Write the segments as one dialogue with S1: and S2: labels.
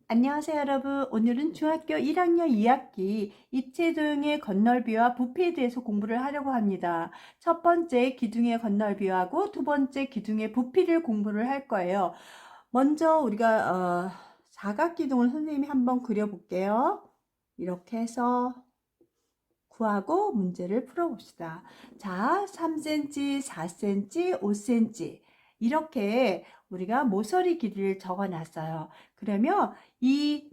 S1: 안녕하세요 여러분. 오늘은 중학교 1학년 2학기 입체도형의 건널비와 부피에 대해서 공부를 하려고 합니다. 첫 번째 기둥의 건널비하고 두 번째 기둥의 부피를 공부를 할 거예요. 먼저 우리가 사각기둥을 선생님이 한번 그려볼게요. 이렇게 해서 구하고 문제를 풀어봅시다. 자, 3cm, 4cm, 5cm 이렇게 우리가 모서리 길이를 적어놨어요. 그러면 이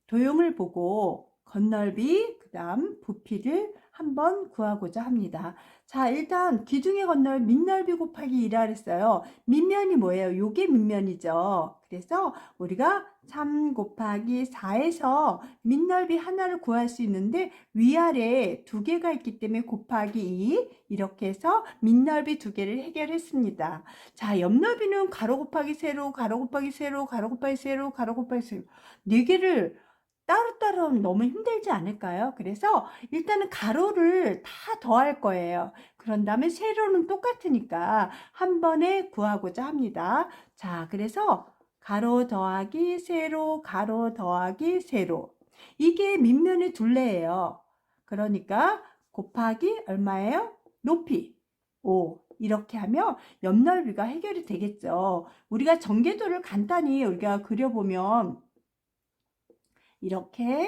S1: 도형을 보고 건널비, 그 다음 부피를 한번 구하고자 합니다. 자, 일단 기둥의 건널 밑넓이 곱하기 2라 그랬어요. 밑면이 뭐예요? 요게 밑면이죠. 그래서 우리가 3 곱하기 4에서 밑넓이 하나를 구할 수 있는데 위아래 두 개가 있기 때문에 곱하기 2 이렇게 해서 밑넓이 두 개를 해결했습니다. 자, 옆넓이는 가로 곱하기 세로, 가로 곱하기 세로, 가로 곱하기 세로, 가로 곱하기 세로 네 개를 따로따로 하면 너무 힘들지 않을까요? 그래서 일단은 가로를 다 더할 거예요. 그런 다음에 세로는 똑같으니까 한 번에 구하고자 합니다. 자, 그래서 가로 더하기 세로, 가로 더하기 세로. 이게 밑면의 둘레예요. 그러니까 곱하기 얼마예요? 높이 5. 이렇게 하면 옆넓이가 해결이 되겠죠. 우리가 전개도를 간단히 우리가 그려보면 이렇게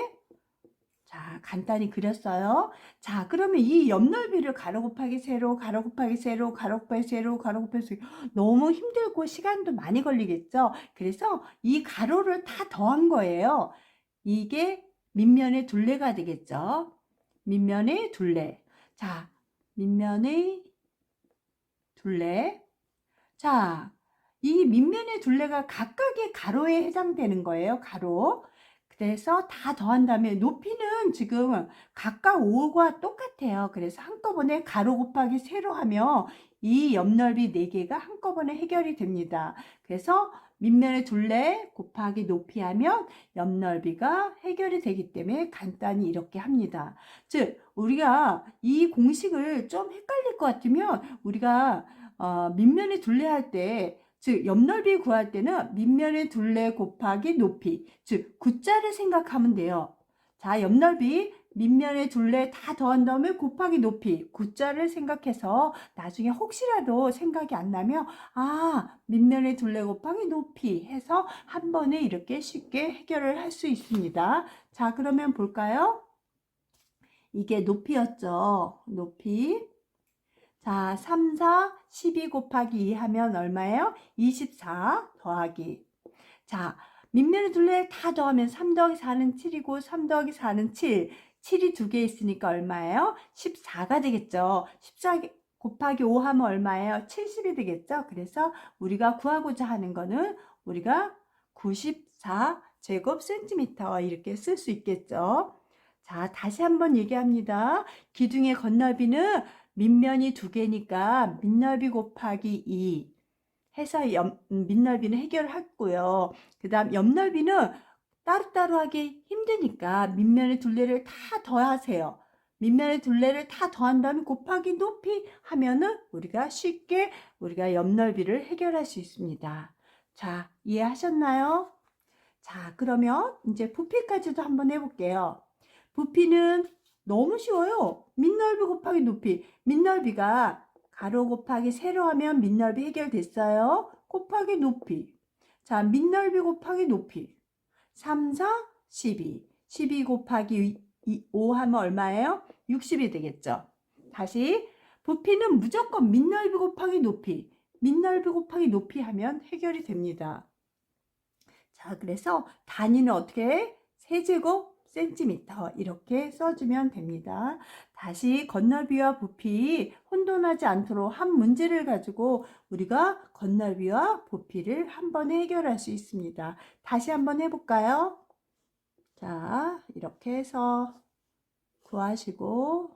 S1: 자 간단히 그렸어요. 자 그러면 이 옆넓이를 가로 곱하기 세로, 가로 곱하기 세로, 가로 곱하기 세로, 가로 곱하기 세로 너무 힘들고 시간도 많이 걸리겠죠. 그래서 이 가로를 다 더한 거예요. 이게 밑면의 둘레가 되겠죠. 밑면의 둘레. 자, 밑면의 둘레. 자, 이 밑면의 둘레가 각각의 가로에 해당되는 거예요. 가로. 그래서 다 더한 다음에 높이는 지금 각각 5과 똑같아요. 그래서 한꺼번에 가로 곱하기 세로 하면 이 옆넓이 4개가 한꺼번에 해결이 됩니다. 그래서 밑면의 둘레 곱하기 높이 하면 옆넓이가 해결이 되기 때문에 간단히 이렇게 합니다. 즉 우리가 이 공식을 좀 헷갈릴 것 같으면 우리가 밑면의 둘레 할 때 즉 옆넓이 구할 때는 밑면의 둘레 곱하기 높이 즉 구자를 생각하면 돼요. 자 옆넓이 밑면의 둘레 다 더한 다음에 곱하기 높이 구자를 생각해서 나중에 혹시라도 생각이 안 나면 밑면의 둘레 곱하기 높이 해서 한 번에 이렇게 쉽게 해결을 할 수 있습니다. 자 그러면 볼까요? 이게 높이였죠. 높이. 자, 3, 4, 12 곱하기 2 하면 얼마예요? 24 더하기. 자, 밑면의 둘레 다 더하면 3 더하기 4는 7이고 3 더하기 4는 7. 7이 두 개 있으니까 얼마예요? 14가 되겠죠. 14 곱하기 5 하면 얼마예요? 70이 되겠죠. 그래서 우리가 구하고자 하는 거는 우리가 94 제곱 센티미터 이렇게 쓸 수 있겠죠. 자, 다시 한번 얘기합니다. 기둥의 건너비는 밑면이 두 개니까 밑넓이 곱하기 2 해서 밑넓이는 해결했고요. 그 다음 옆넓이는 따로따로 하기 힘드니까 밑면의 둘레를 다 더하세요. 밑면의 둘레를 다 더한 다음에 곱하기 높이 하면은 우리가 쉽게 우리가 옆넓이를 해결할 수 있습니다. 자, 이해하셨나요? 자, 그러면 이제 부피까지도 한번 해볼게요. 부피는 너무 쉬워요. 밑넓이 곱하기 높이. 밑넓이가 가로 곱하기 세로 하면 밑넓이 해결됐어요. 곱하기 높이. 자, 밑넓이 곱하기 높이. 3, 4, 12. 12 곱하기 5 하면 얼마예요? 60이 되겠죠. 다시 부피는 무조건 밑넓이 곱하기 높이. 밑넓이 곱하기 높이 하면 해결이 됩니다. 자, 그래서 단위는 어떻게 해? 세제곱 센티미터 이렇게 써주면 됩니다. 다시 건널비와 부피 혼돈하지 않도록 한 문제를 가지고 우리가 건널비와 부피를 한 번에 해결할 수 있습니다. 다시 한번 해볼까요? 자, 이렇게 해서 구하시고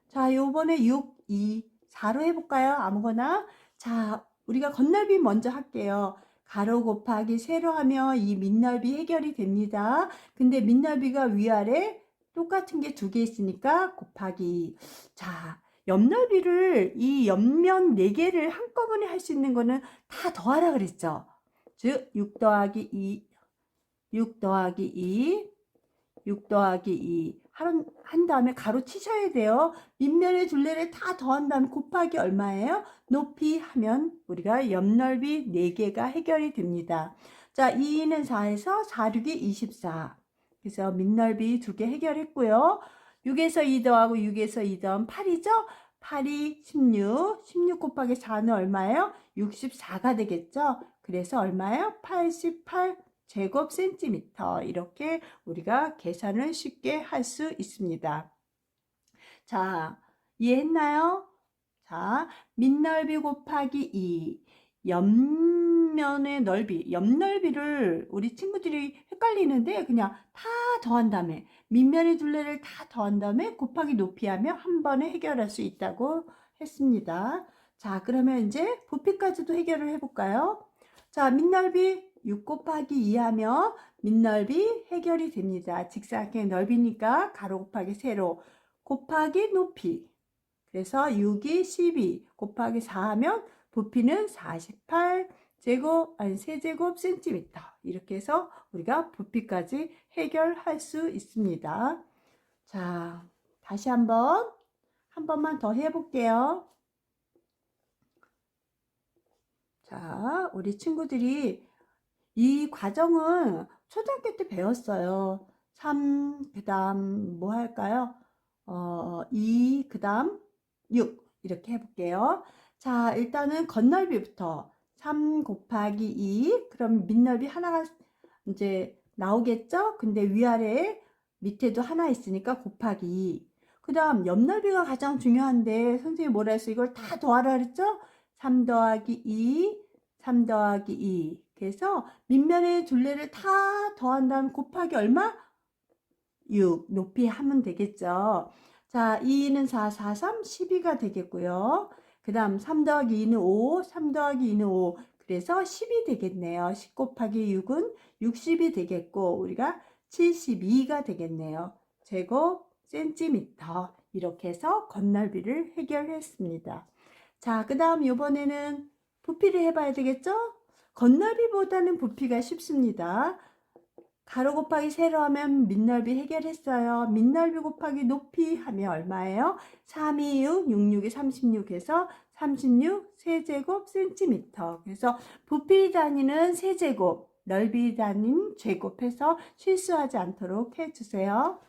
S1: 자, 요번에 6, 2, 4로 해볼까요? 아무거나. 자, 우리가 건널비 먼저 할게요. 가로 곱하기 세로 하면 이 밑넓이 해결이 됩니다. 근데 밑넓이가 위아래 똑같은 게 두 개 있으니까 곱하기 2. 자, 옆넓이를 이 옆면 4개를 한꺼번에 할 수 있는 거는 다 더하라 그랬죠. 즉 6 더하기 2, 6 더하기 2, 6 더하기 2 한 다음에 가로 치셔야 돼요. 밑면의 둘레를 다 더한 다음에 곱하기 얼마예요? 높이 하면 우리가 옆넓이 4개가 해결이 됩니다. 자, 2는 4에서 4, 6이 24. 그래서 밑넓이 2개 해결했고요. 6에서 2 더하고 6에서 2 더하면 8이죠? 8이 16, 16 곱하기 4는 얼마예요? 64가 되겠죠? 그래서 얼마예요? 88 제곱 센티미터. 이렇게 우리가 계산을 쉽게 할 수 있습니다. 자, 이해했나요? 자, 밑넓이 곱하기 2. 옆면의 넓이, 옆넓이를 우리 친구들이 헷갈리는데 그냥 다 더한 다음에 밑면의 둘레를 다 더한 다음에 곱하기 높이 하면 한 번에 해결할 수 있다고 했습니다. 자, 그러면 이제 부피까지도 해결을 해볼까요? 자, 밑넓이 6 곱하기 2 하면 밑넓이 해결이 됩니다. 직사각형의 넓이니까 가로 곱하기 세로 곱하기 높이. 그래서 6이 12 곱하기 4 하면 부피는 48 세제곱 센티미터. 이렇게 해서 우리가 부피까지 해결할 수 있습니다. 자, 다시 한 번만 더 해볼게요. 자, 우리 친구들이 이 과정은 초등학교 때 배웠어요. 3, 그 다음 뭐 할까요? 2, 그 다음 6 이렇게 해볼게요. 자, 일단은 겉넓이부터 3 곱하기 2 그럼 밑넓이 하나가 이제 나오겠죠? 근데 위아래 밑에도 하나 있으니까 곱하기 2. 그 다음 옆넓이가 가장 중요한데 선생님이 뭐라 했어? 이걸 다 더하라 그랬죠? 3 더하기 2, 3 더하기 2. 그래서 밑면의 둘레를 다 더한 다음 곱하기 얼마? 6 높이 하면 되겠죠. 자, 2는 4, 4, 3, 12가 되겠고요. 그 다음 3 더하기 2는 5, 3 더하기 2는 5. 그래서 10이 되겠네요. 10 곱하기 6은 60이 되겠고 우리가 72가 되겠네요. 제곱 센티미터. 이렇게 해서 겉넓이를 해결했습니다. 자, 그 다음 이번에는 부피를 해봐야 되겠죠? 겉넓이보다는 부피가 쉽습니다. 가로 곱하기 세로 하면 밑넓이 해결했어요. 밑넓이 곱하기 높이 하면 얼마예요? 3, 2, 6, 6, 6이 36에서 36 세제곱 센티미터. 그래서 부피 단위는 세제곱, 넓이 단위는 제곱해서 실수하지 않도록 해주세요.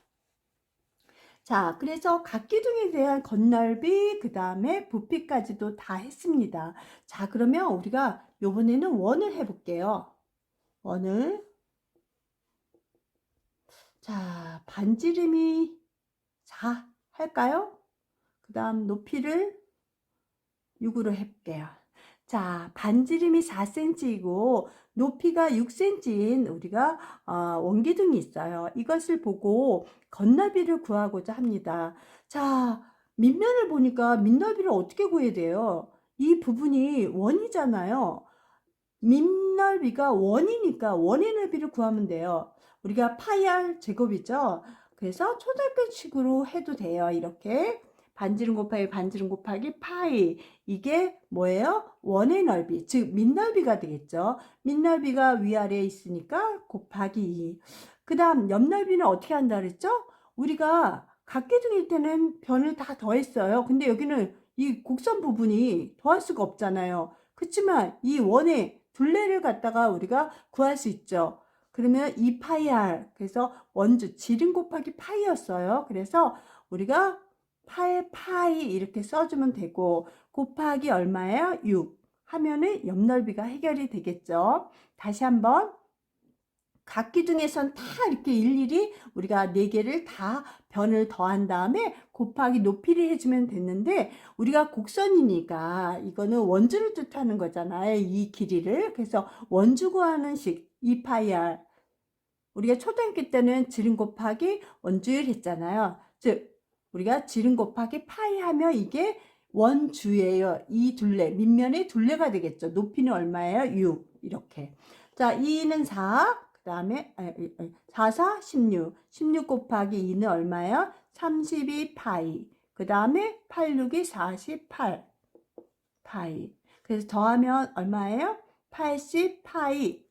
S1: 자, 그래서 각기둥에 대한 겉넓이, 그 다음에 부피까지도 다 했습니다. 자, 그러면 우리가 이번에는 원을 해볼게요. 원을. 자, 반지름이 4 할까요? 그 다음 높이를 6으로 해볼게요. 자, 반지름이 4cm이고 높이가 6cm인 우리가 원기둥이 있어요. 이것을 보고 겉넓이를 구하고자 합니다. 자, 밑면을 보니까 밑넓이를 어떻게 구해야 돼요? 이 부분이 원이잖아요. 밑넓이가 원이니까 원의 넓이를 구하면 돼요. 우리가 파이 r 제곱이죠. 그래서 초절편식으로 해도 돼요. 이렇게 반지름 곱하기 반지름 곱하기 파이. 이게 뭐예요? 원의 넓이, 즉 밑넓이가 되겠죠. 밑넓이가 위아래에 있으니까 곱하기 2. 그 다음 옆넓이는 어떻게 한다 그랬죠? 우리가 각기둥일 때는 변을 다 더했어요. 근데 여기는 이 곡선 부분이 더할 수가 없잖아요. 그렇지만 이 원의 둘레를 갖다가 우리가 구할 수 있죠. 그러면 2파이 r, 그래서 원주 지름 곱하기 파이였어요. 그래서 우리가 파이 이렇게 써주면 되고 곱하기 얼마예요? 6 하면은 옆넓이가 해결이 되겠죠. 다시 한번 각기둥에선 다 이렇게 일일이 우리가 4개를 다 변을 더한 다음에 곱하기 높이를 해주면 됐는데 우리가 곡선이니까 이거는 원주를 뜻하는 거잖아요. 이 길이를. 그래서 원주 구하는 식 2파이 r. 우리가 초등학교 때는 지름 곱하기 원주율 했잖아요. 즉 우리가 지름 곱하기 파이 하면 이게 원주예요. 이 둘레, 밑면의 둘레가 되겠죠. 높이는 얼마예요? 6 이렇게. 자, 2는 4, 그 다음에 4, 4, 16. 16 곱하기 2는 얼마예요? 32 파이. 그 다음에 8, 6이 48 파이. 그래서 더하면 얼마예요? 80 파이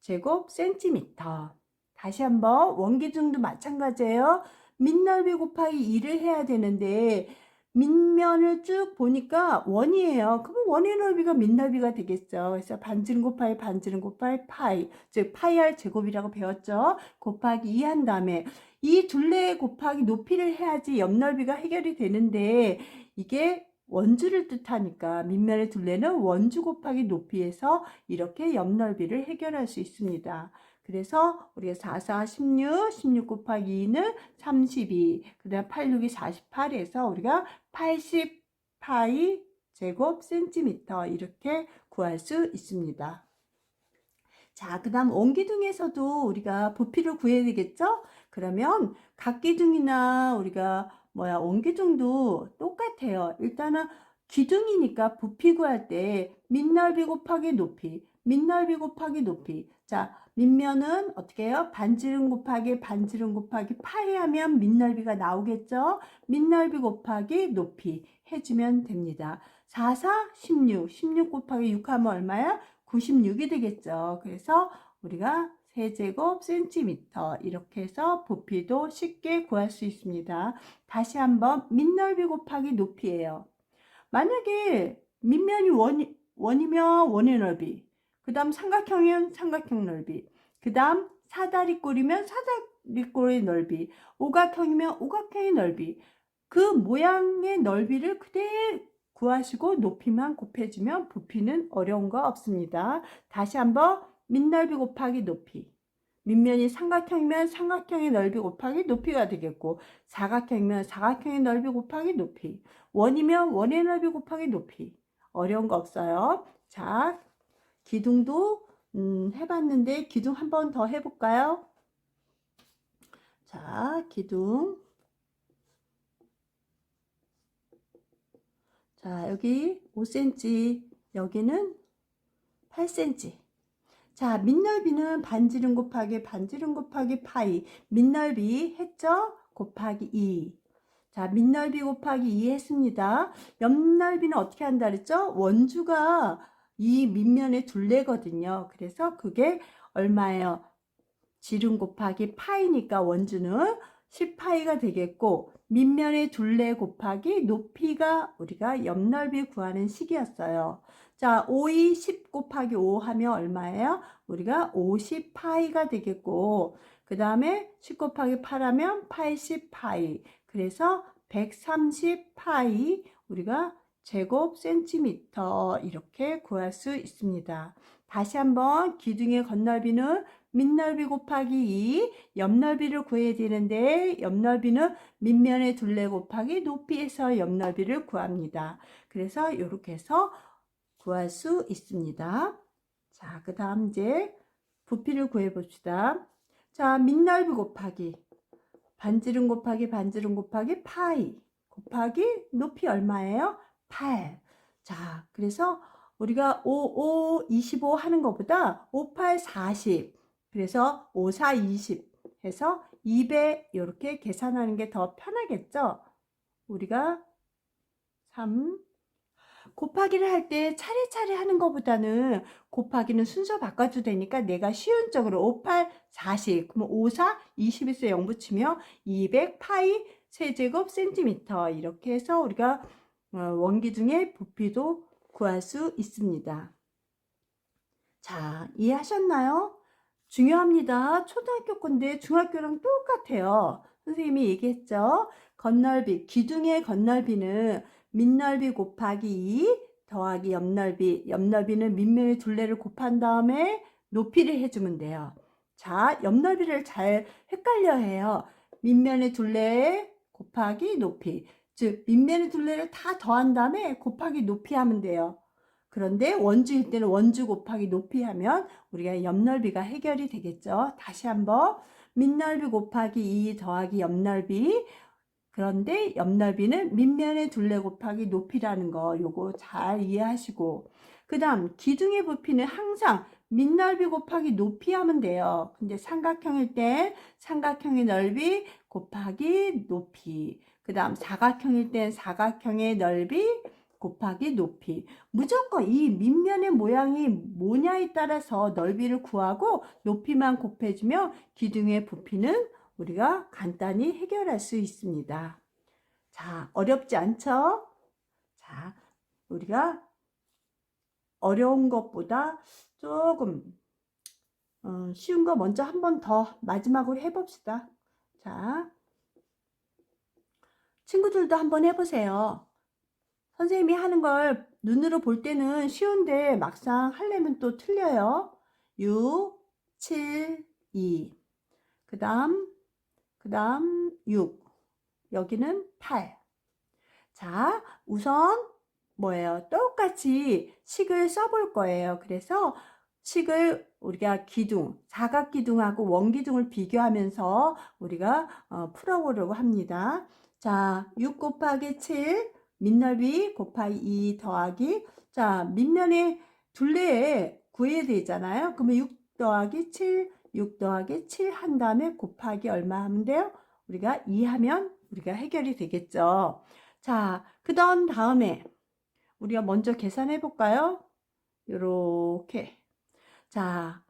S1: 제곱 센티미터. 다시 한번 원기둥도 마찬가지예요. 밑넓이 곱하기 2를 해야 되는데 밑면을 쭉 보니까 원이에요. 그럼 원의 넓이가 밑넓이가 되겠죠. 그래서 반지름 곱하기 파이, 즉 파이 r 제곱이라고 배웠죠. 곱하기 2 한 다음에 이 둘레 곱하기 높이를 해야지 옆넓이가 해결이 되는데 이게 원주를 뜻하니까 밑면의 둘레는 원주 곱하기 높이에서 이렇게 옆넓이를 해결할 수 있습니다. 그래서 우리가 4, 4, 16, 16 곱하기 2는 32, 그 다음 8, 6이 48에서 우리가 80 파이 제곱 센티미터 이렇게 구할 수 있습니다. 자, 그 다음 원기둥에서도 우리가 부피를 구해야 되겠죠? 그러면 각기둥이나 우리가 원기둥도 똑같아요. 일단은 기둥이니까 부피 구할 때 밑넓이 곱하기 높이, 밑넓이 곱하기 높이. 자, 밑면은 어떻게 해요? 반지름 곱하기 파이 하면 밑넓이가 나오겠죠? 밑넓이 곱하기 높이 해주면 됩니다. 4, 4, 16. 16 곱하기 6 하면 얼마야? 96이 되겠죠. 그래서 우리가 세제곱 센티미터 이렇게 해서 부피도 쉽게 구할 수 있습니다. 다시 한번 밑넓이 곱하기 높이예요. 만약에 밑면이 원이면 원의 넓이, 그 다음 삼각형이면 삼각형 넓이, 그 다음 사다리꼴이면 사다리꼴의 넓이, 오각형이면 오각형의 넓이, 그 모양의 넓이를 그대로 구하시고 높이만 곱해주면 부피는 어려운 거 없습니다. 다시 한번 밑넓이 곱하기 높이. 밑면이 삼각형이면 삼각형의 넓이 곱하기 높이가 되겠고, 사각형이면 사각형의 넓이 곱하기 높이, 원이면 원의 넓이 곱하기 높이. 어려운 거 없어요. 자, 기둥도 해봤는데 기둥 한 번 더 해볼까요? 자, 기둥. 자, 여기 5cm, 여기는 8cm. 자, 밑넓이는 반지름 곱하기 파이. 밑넓이 했죠? 곱하기 2. 자, 밑넓이 곱하기 2 했습니다. 옆넓이는 어떻게 한다 그랬죠? 원주가 이 밑면의 둘레거든요. 그래서 그게 얼마예요? 지름 곱하기 파이니까 원주는 10파이가 되겠고, 밑면의 둘레 곱하기 높이가 우리가 옆넓이 구하는 식이었어요. 자, 5이 10 곱하기 5 하면 얼마예요? 우리가 50파이가 되겠고, 그 다음에 10 곱하기 8 하면 80파이. 그래서 130파이 우리가 제곱 센티미터 이렇게 구할 수 있습니다. 다시 한번 기둥의 건넓이는 밑넓이 곱하기 2, 옆넓이를 구해야 되는데 옆넓이는 밑면의 둘레 곱하기 높이에서 옆넓이를 구합니다. 그래서 이렇게 해서 구할 수 있습니다. 자, 그 다음 이제 부피를 구해 봅시다. 자, 밑넓이 곱하기 반지름 곱하기 파이 곱하기 높이 얼마예요? 8. 자, 그래서 우리가 5, 5, 25 하는 것보다 5, 8, 40. 그래서 5, 4, 20 해서 200 이렇게 계산하는 게 더 편하겠죠? 우리가 3 곱하기를 할 때 차례차례 하는 것보다는 곱하기는 순서 바꿔도 되니까 내가 쉬운 쪽으로 5, 8, 40 그러면 5, 4, 20에서 0 붙이면 200 파이 세제곱 센티미터 이렇게 해서 우리가 원기둥의 부피도 구할 수 있습니다. 자, 이해하셨나요? 중요합니다. 초등학교 건데 중학교랑 똑같아요. 선생님이 얘기했죠. 건널비, 기둥의 건널비는 밑넓이 곱하기 2 더하기 옆넓이, 옆넓이는 밑면의 둘레를 곱한 다음에 높이를 해주면 돼요. 자, 옆넓이를 잘 헷갈려 해요. 밑면의 둘레 곱하기 높이, 즉 밑면의 둘레를 다 더한 다음에 곱하기 높이 하면 돼요. 그런데 원주일 때는 원주 곱하기 높이 하면 우리가 옆넓이가 해결이 되겠죠. 다시 한번 밑넓이 곱하기 2 더하기 옆넓이, 그런데 옆넓이는 밑면의 둘레 곱하기 높이라는 거 요거 잘 이해하시고, 그 다음 기둥의 부피는 항상 밑넓이 곱하기 높이 하면 돼요. 근데 삼각형일 땐 삼각형의 넓이 곱하기 높이. 그 다음 사각형일 땐 사각형의 넓이 곱하기 높이. 무조건 이 밑면의 모양이 뭐냐에 따라서 넓이를 구하고 높이만 곱해주면 기둥의 부피는 우리가 간단히 해결할 수 있습니다. 자, 어렵지 않죠? 자, 우리가 어려운 것보다 조금 쉬운 거 먼저 한 번 더 마지막으로 해봅시다. 자, 친구들도 한번 해보세요. 선생님이 하는 걸 눈으로 볼 때는 쉬운데 막상 하려면 또 틀려요. 6, 7, 2. 그 다음 6. 여기는 8. 자, 우선 뭐예요? 똑같이 식을 써볼 거예요. 그래서 식을 우리가 기둥, 사각기둥하고 원기둥을 비교하면서 우리가 풀어보려고 합니다. 자, 6 곱하기 7, 밑넓이 곱하기 2 더하기, 자, 밑면의 둘레에 구해야 되잖아요. 그러면 6 더하기 7, 6 더하기 7 한 다음에 곱하기 얼마 하면 돼요? 우리가 2 하면 우리가 해결이 되겠죠. 자, 그 다음에 우리가 먼저 계산해 볼까요? 요렇게. 자,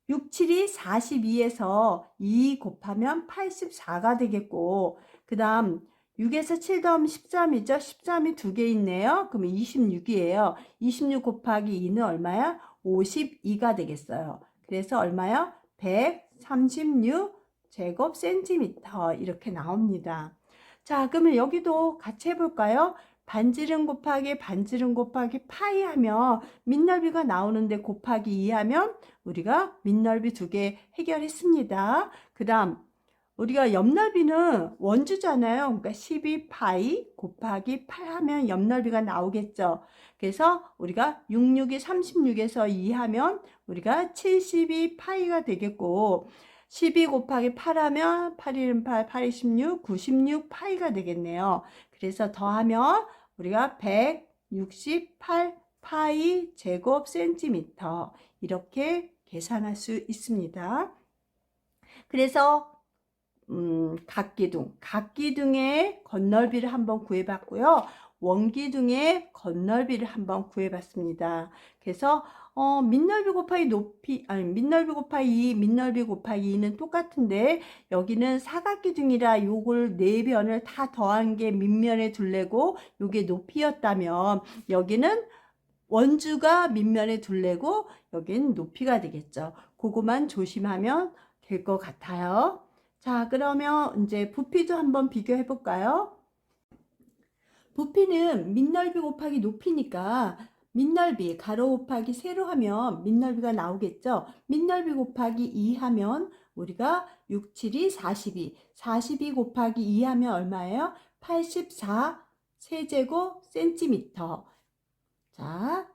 S1: 6, 7이 42에서 2 곱하면 84가 되겠고, 그 다음 6에서 7 더하면 13이죠? 13이 두 개 있네요. 그러면 26이에요. 26 곱하기 2는 얼마야? 52가 되겠어요. 그래서 얼마요? 136 제곱 센티미터 이렇게 나옵니다. 자, 그러면 여기도 같이 해볼까요? 반지름 곱하기 반지름 곱하기 파이 하면 밑넓이가 나오는데 곱하기 2 하면 우리가 밑넓이 두 개 해결했습니다. 그 다음 우리가 옆넓이는 원주잖아요. 그러니까 12파이 곱하기 8 하면 옆넓이가 나오겠죠. 그래서 우리가 66이 36에서 2 하면 우리가 72파이가 되겠고, 12 곱하기 8 하면 8 1 8, 8 2 16, 96파이가 되겠네요. 그래서 더하면 우리가 168파이 제곱 센티미터 이렇게 계산할 수 있습니다. 그래서 각기둥의 건널비를 한번 구해봤고요. 원기둥의 건널비를 한번 구해봤습니다. 그래서 밑넓이 곱하기 높이, 아니 밑넓이 곱하기 2, 밑넓이 곱하기 2는 똑같은데 여기는 사각기둥이라 요걸 네 변을 다 더한 게 밑면의 둘레고 요게 높이였다면 여기는 원주가 밑면의 둘레고 여기는 높이가 되겠죠. 그거만 조심하면 될 것 같아요. 자, 그러면 이제 부피도 한번 비교해 볼까요? 부피는 밑넓이 곱하기 높이니까 밑넓이 가로 곱하기 세로 하면 밑넓이가 나오겠죠. 밑넓이 곱하기 2 하면 우리가 6, 7이 42. 42 곱하기 2 하면 얼마예요? 84 세제곱 센티미터. 자,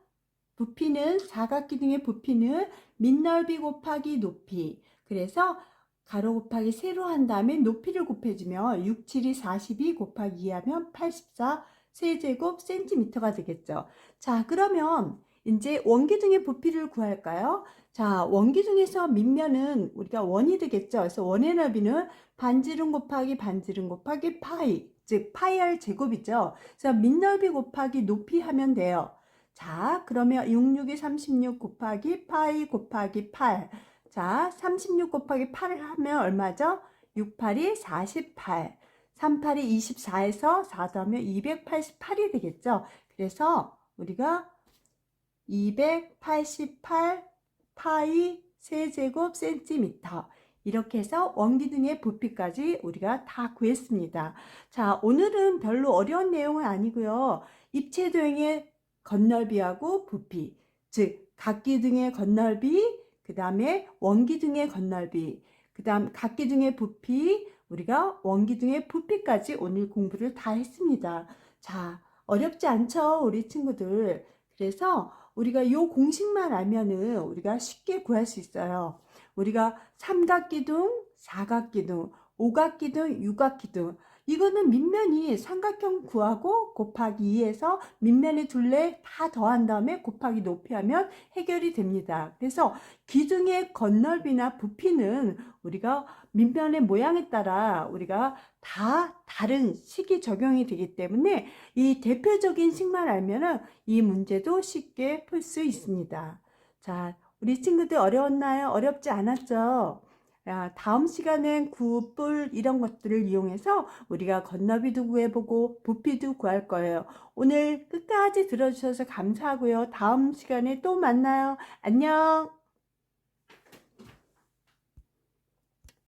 S1: 부피는 사각기둥의 부피는 밑넓이 곱하기 높이. 그래서 가로 곱하기 세로 한 다음에 높이를 곱해주면 6, 7이 42 곱하기 2 하면 84 세제곱 센티미터가 되겠죠. 자, 그러면 이제 원기둥의 부피를 구할까요? 자, 원기둥에서 밑면은 우리가 원이 되겠죠. 그래서 원의 넓이는 반지름 곱하기 반지름 곱하기 파이, 즉 파이 r 제곱이죠. 그래서 밑넓이 곱하기 높이 하면 돼요. 자, 그러면 6, 6이 36 곱하기 파이 곱하기 8. 자, 36 곱하기 8을 하면 얼마죠? 6, 8이 48. 3, 8이 24에서 4 더하면 288이 되겠죠? 그래서 우리가 288 파이 세제곱 센티미터. 이렇게 해서 원기둥의 부피까지 우리가 다 구했습니다. 자, 오늘은 별로 어려운 내용은 아니고요. 입체도형의 건널비하고 부피, 즉 각기둥의 건널비, 그 다음에 원기둥의 건널비, 그 다음 각기둥의 부피, 우리가 원기둥의 부피까지 오늘 공부를 다 했습니다. 자, 어렵지 않죠, 우리 친구들? 그래서 우리가 이 공식만 알면은 우리가 쉽게 구할 수 있어요. 우리가 삼각기둥, 사각기둥, 오각기둥, 육각기둥 이거는 밑면이 삼각형 구하고 곱하기 2에서 밑면의 둘레 다 더한 다음에 곱하기 높이 하면 해결이 됩니다. 그래서 기둥의 건널비나 부피는 우리가 밑면의 모양에 따라 우리가 다 다른 식이 적용이 되기 때문에 이 대표적인 식만 알면은 이 문제도 쉽게 풀 수 있습니다. 자, 우리 친구들 어려웠나요? 어렵지 않았죠? 다음 시간엔 구, 뿔 이런 것들을 이용해서 우리가 건너비도 구해보고 부피도 구할 거예요. 오늘 끝까지 들어주셔서 감사하고요. 다음 시간에 또 만나요. 안녕.